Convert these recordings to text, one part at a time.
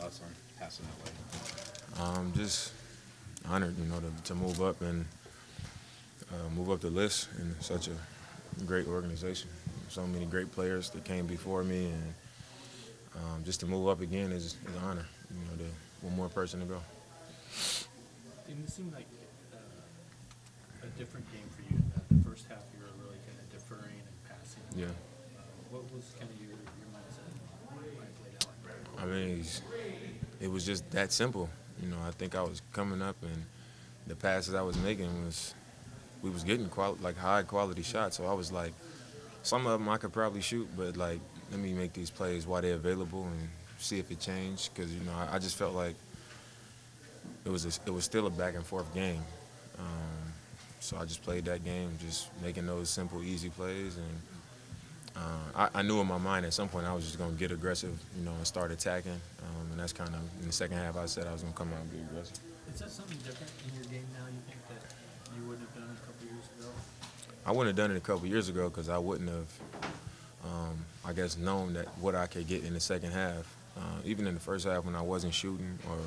thoughts on passing that way? Just honored, to move up and move up the list in such a great organization. So many great players that came before me, and just to move up again is an honor. One more person to go. Didn't it seem like a different game for you? The first half you were really kind of deferring and passing. Yeah. What was kind of your mindset when you played out? I mean, it was just that simple. I think I was coming up, and the passes I was making we was getting high quality shots. So I was like, some of them I could probably shoot, but like, let me make these plays while they're available and see if it changed. Because I just felt like it was still a back and forth game. So I just played that game, just making those simple, easy plays, and I knew in my mind at some point I was just going to get aggressive, and start attacking. And that's kind of, in the second half, I said I was going to come out and be aggressive. Is that something different in your game now, you think, that you wouldn't have done a couple years ago? I wouldn't have done it a couple years ago because I wouldn't have, I guess, known that what I could get in the second half. Even in the first half when I wasn't shooting or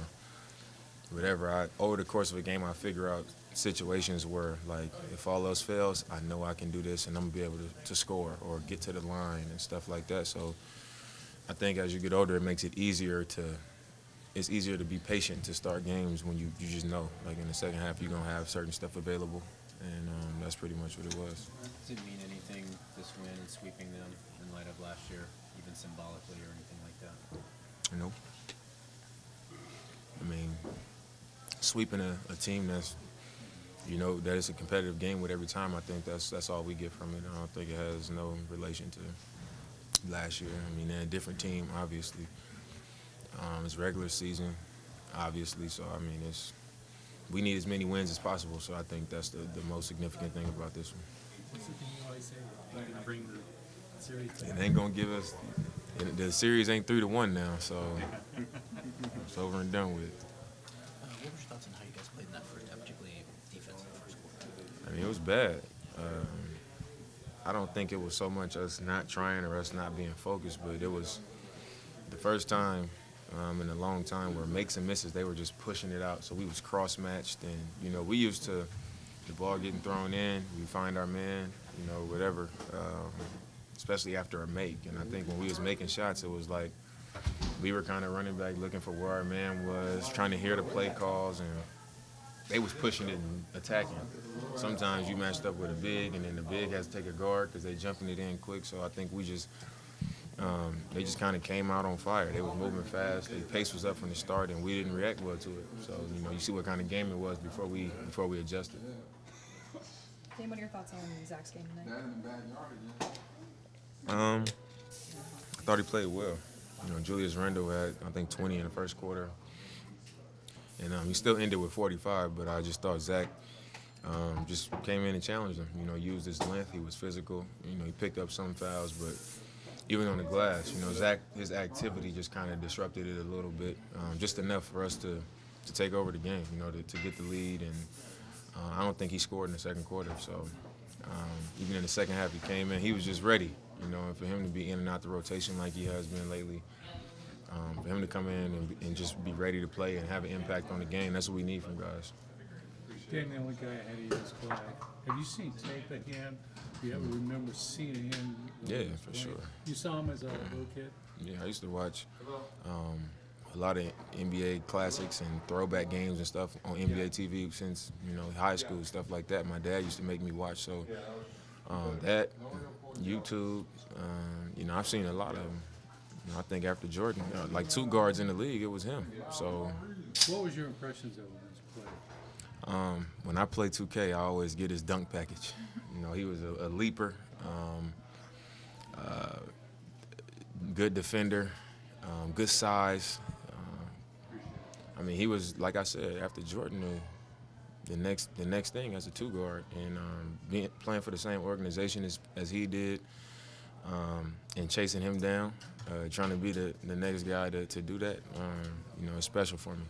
whatever, over the course of a game, I figure out situations where, like, if all else fails, I know I can do this and I'm going to be able to score or get to the line and stuff like that. So I think as you get older, it makes it easier to be patient to start games when you just know, like, in the second half, you're going to have certain stuff available. And that's pretty much what it was. Does it mean anything, this win and sweeping them in light of last year, even symbolically or anything like that? Nope. I mean, sweeping a team that's, that it's a competitive game with every time, I think that's all we get from it. I don't think it has no relation to last year. I mean, they're a different team, obviously. It's regular season, obviously, so, I mean, we need as many wins as possible, so I think that's the most significant thing about this one. What's the thing you always say? You're going to bring the series back? It ain't going to give us – the series ain't 3-1 now, so it's over and done with. What were your thoughts on how you guys played in that first half, particularly defense in the first quarter? I mean, it was bad. I don't think it was so much us not trying or us not being focused, but it was the first time in a long time where makes and misses, they were just pushing it out. So we was cross-matched, and, we used to the ball getting thrown in, we find our man, whatever, especially after a make. And I think when we was making shots, it was like we were kind of running back looking for where our man was, trying to hear the play calls, and they was pushing it and attacking. Sometimes you matched up with a big, and then the big has to take a guard because they jumping it in quick. So I think they just kind of came out on fire. They was moving fast. The pace was up from the start, and we didn't react well to it. So, you see what kind of game it was before we adjusted. Dame, what are your thoughts on Zach's game tonight? I thought he played well. Julius Randle had, I think, 20 in the first quarter. And he still ended with 45, but I just thought Zach just came in and challenged him. Used his length. He was physical. He picked up some fouls, but even on the glass, Zach, his activity just kind of disrupted it a little bit, just enough for us to take over the game, to get the lead. And I don't think he scored in the second quarter. So even in the second half, he came in. He was just ready, and for him to be in and out the rotation like he has been lately, for him to come in and just be ready to play and have an impact on the game, that's what we need from guys. Damian, the only guy ahead of you is Clyde. Have you seen tape of him? Do you ever remember seeing him? Yeah, for sure. You saw him as a little kid? Yeah, I used to watch a lot of NBA classics and throwback games and stuff on NBA TV since, high school, stuff like that. My dad used to make me watch. So that, YouTube, I've seen a lot of them. I think after Jordan, like 2 guards in the league, it was him. So, what was your impressions of him as a player? When I play 2K, I always get his dunk package. He was a leaper, good defender, good size. I mean, he was, like I said, after Jordan, the next thing as a 2-guard, and playing for the same organization as he did, and chasing him down, trying to be the next guy to do that, it's special for me.